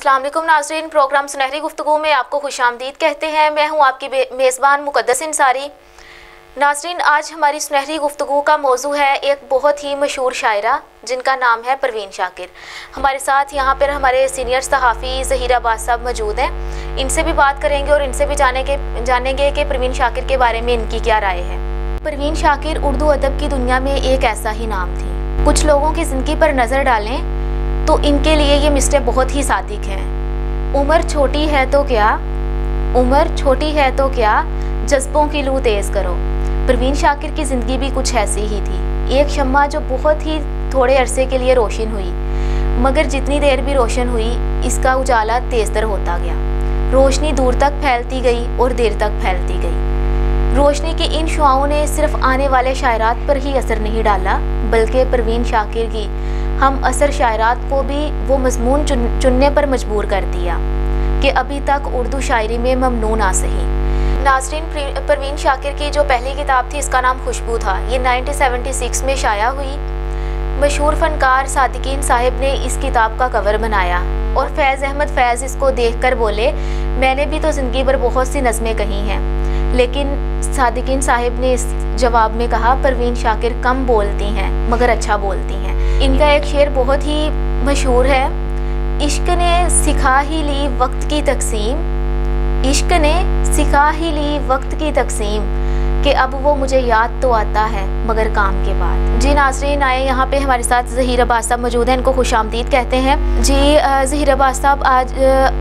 अस्सलाम वालेकुम नाज़रीन, प्रोग्राम सुनहरी गुफ्तगू में आपको खुशामदीद कहते हैं। मैं हूं आपकी मेज़बान मुक़द्दस इंसारी। नाज़रीन, आज हमारी सुनहरी गुफ्तगू का मौजू है एक बहुत ही मशहूर शायरा जिनका नाम है परवीन शाकिर। हमारे साथ यहाँ पर हमारे सीनियर सहाफ़ी ज़हीर अब्बास साहब मौजूद हैं। इनसे भी बात करेंगे और इनसे भी जानेंगे कि परवीन शाकिर के बारे में इनकी क्या राय है। परवीन शाकिर उर्दू अदब की दुनिया में एक ऐसा ही नाम थी। कुछ लोगों की ज़िंदगी पर नज़र डालें तो इनके लिए ये मिसरे बहुत ही सादिक हैं। उम्र छोटी है तो क्या, उम्र छोटी है तो क्या, जज्बों की लू तेज़ करो। परवीन शाकिर की ज़िंदगी भी कुछ ऐसी ही थी। एक शम्मा जो बहुत ही थोड़े अरसे के लिए रोशन हुई, मगर जितनी देर भी रोशन हुई इसका उजाला तेज़तर होता गया। रोशनी दूर तक फैलती गई और देर तक फैलती गई। रोशनी की इन शुआओं ने सिर्फ आने वाले शायरात पर ही असर नहीं डाला, बल्कि परवीन शाकिर की हम असर शायरात को भी वो मज़मून चुनने पर मजबूर कर दिया कि अभी तक उर्दू शायरी में ममनू ना सही। नाज़रीन, परवीन शाकिर की जो पहली किताब थी इसका नाम खुशबू था। ये 1976 में शाया हुई। मशहूर फ़नकार सादिकीन साहिब ने इस किताब का कवर बनाया और फैज़ अहमद फैज़ इसको देखकर बोले, मैंने भी तो ज़िंदगी भर बहुत सी नज़में कही हैं, लेकिन सादिकीन साहिब ने इस जवाब में कहा, परवीन शाकिर कम बोलती हैं मगर अच्छा बोलती हैं। इनका एक शेर बहुत ही मशहूर है, इश्क ने सिखा ही ली वक्त की तकसीम, इश्क ने सिखा ही ली वक्त की तकसीम, कि अब वो मुझे याद तो आता है मगर काम के बाद। जी नाज़रीन, आए यहाँ पे हमारे साथ ज़हीर अब्बास साहब मौजूद हैं, इनको खुशामदीद कहते हैं। जी ज़हीर अब्बास साहब,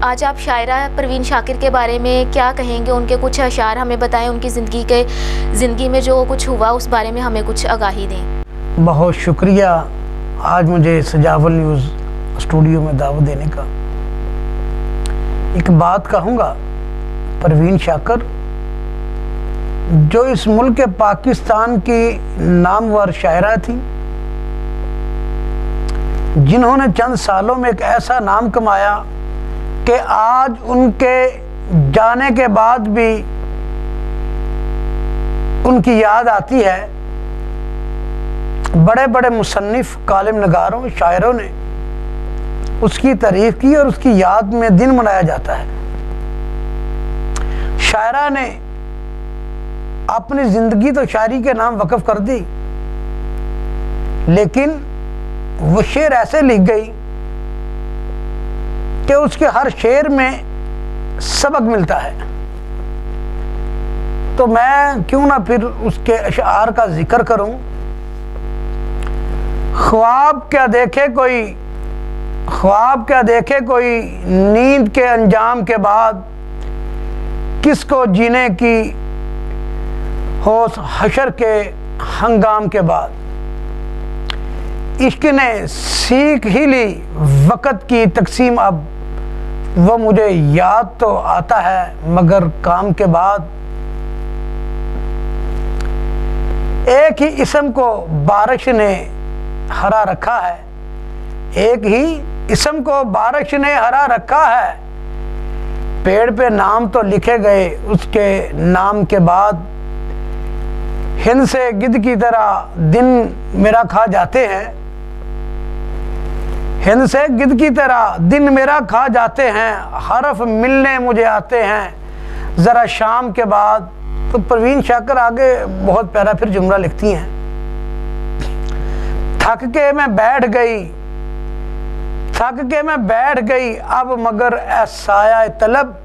आज आप शायरा परवीन शाकिर के बारे में क्या कहेंगे? उनके कुछ अशार हमें बताएं, उनकी ज़िंदगी में जो कुछ हुआ उस बारे में हमें कुछ आगाही दें। बहुत शुक्रिया आज मुझे सजावल न्यूज़ स्टूडियो में दावत देने का। एक बात कहूँगा, परवीन शाकिर जो इस मुल्क पाकिस्तान की नामवर शायरा थी, जिन्होंने चंद सालों में एक ऐसा नाम कमाया कि आज उनके जाने के बाद भी उनकी याद आती है। बड़े बड़े मुसन्निफ, कालिम नगारों, शायरों ने उसकी तारीफ की और उसकी याद में दिन मनाया जाता है। शायरा ने अपनी ज़िंदगी तो शायरी के नाम वक़्फ़ कर दी, लेकिन वो शेर ऐसे लिख गई कि उसके हर शेर में सबक मिलता है। तो मैं क्यों ना फिर उसके अशआर का जिक्र करूं। ख्वाब क्या देखे कोई नींद के अंजाम के बाद, किसको जीने की होश हशर के हंगाम के बाद। इश्क ने सीख ही ली वक़्त की तकसीम, अब वो मुझे याद तो आता है मगर काम के बाद। एक ही इस्म को बारिश ने हरा रखा है, एक ही इस्म को बारिश ने हरा रखा है, पेड़ पे नाम तो लिखे गए उसके नाम के बाद। हिंद से गिद्ध की तरह दिन मेरा खा जाते हैं, हिंद से गिद्ध की तरह दिन मेरा खा जाते हैं, हरफ मिलने मुझे आते हैं ज़रा शाम के बाद। तो परवीन शाकिर आगे बहुत प्यारा फिर जुमला लिखती हैं, थक के मैं बैठ गई अब मगर ऐसा तलब,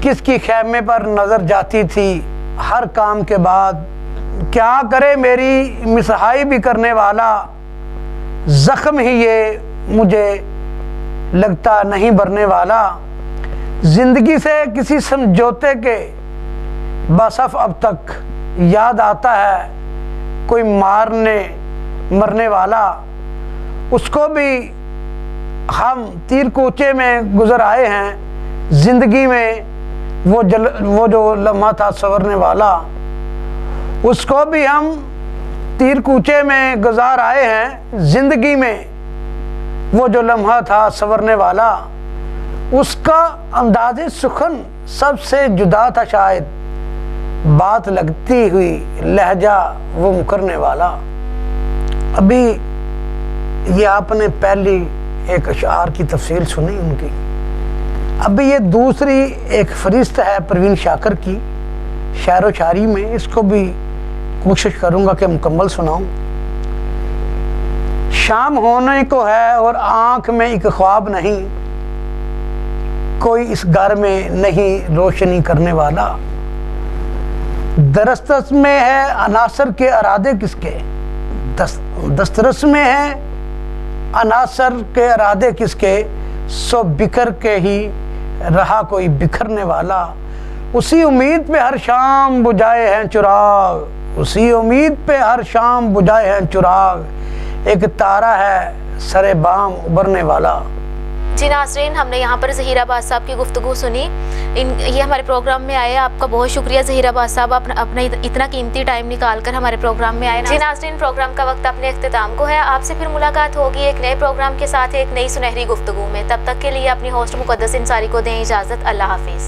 किसकी खैमे पर नजर जाती थी हर काम के बाद। क्या करे मेरी मिसहाई भी करने वाला, जख्म ही ये मुझे लगता नहीं भरने वाला। जिंदगी से किसी समझौते के बसफ अब तक याद आता है, कोई मरने वाला। उसको भी हम तीर कूचे में गुजर आए हैं, जिंदगी में वो जो लम्हा था संवरने वाला। उसको भी हम तीर कूचे में गुजार आए हैं, जिंदगी में वो जो लम्हा था संवरने वाला। उसका अंदाज़े सुखन सबसे जुदा था शायद, बात लगती हुई लहजा वो मुकरने वाला। अभी ये आपने पहली ایک اشعار کی تفصیل سنی ان کی. اب یہ دوسری ایک فہرست ہے پروین شاکر کی شعر و شاعری میں، اس کو بھی کوشش کروں گا کہ مکمل سناؤں. شام ہونے کو ہے اور آنکھ میں ایک خواب نہیں، کوئی اس گھر میں نہیں روشنی کرنے والا. دسترس میں ہے عناصر کے ارادے کس کے، دسترس میں ہے عناصر کے ارادے کس کے، سو بکھر کے ہی رہا کوئی بکھرنے والا. اسی امید پہ ہر شام بجھائے ہیں چراغ، اسی امید پہ ہر شام بجھائے ہیں چراغ، ایک تارا ہے سر بام ابھرنے والا. جی ناظرین، ہم نے یہاں پر ظہیر عباس صاحب کی گفتگو سنی. یہ ہمارے پروگرام میں آئے. آپ کا بہت شکریہ ظہیر عباس صاحب، اپنا اتنا قیمتی ٹائم نکال کر ہمارے پروگرام میں آئے. جی ناظرین، پروگرام کا وقت اپنے اختتام کو ہے. آپ سے پھر ملاقات ہوگی ایک نئے پروگرام کے ساتھ، ایک نئی سنہری گفتگو میں. تب تک کے لیے اپنی ہوسٹ مقدس انصاری کو دیں اجازت. اللہ حافظ.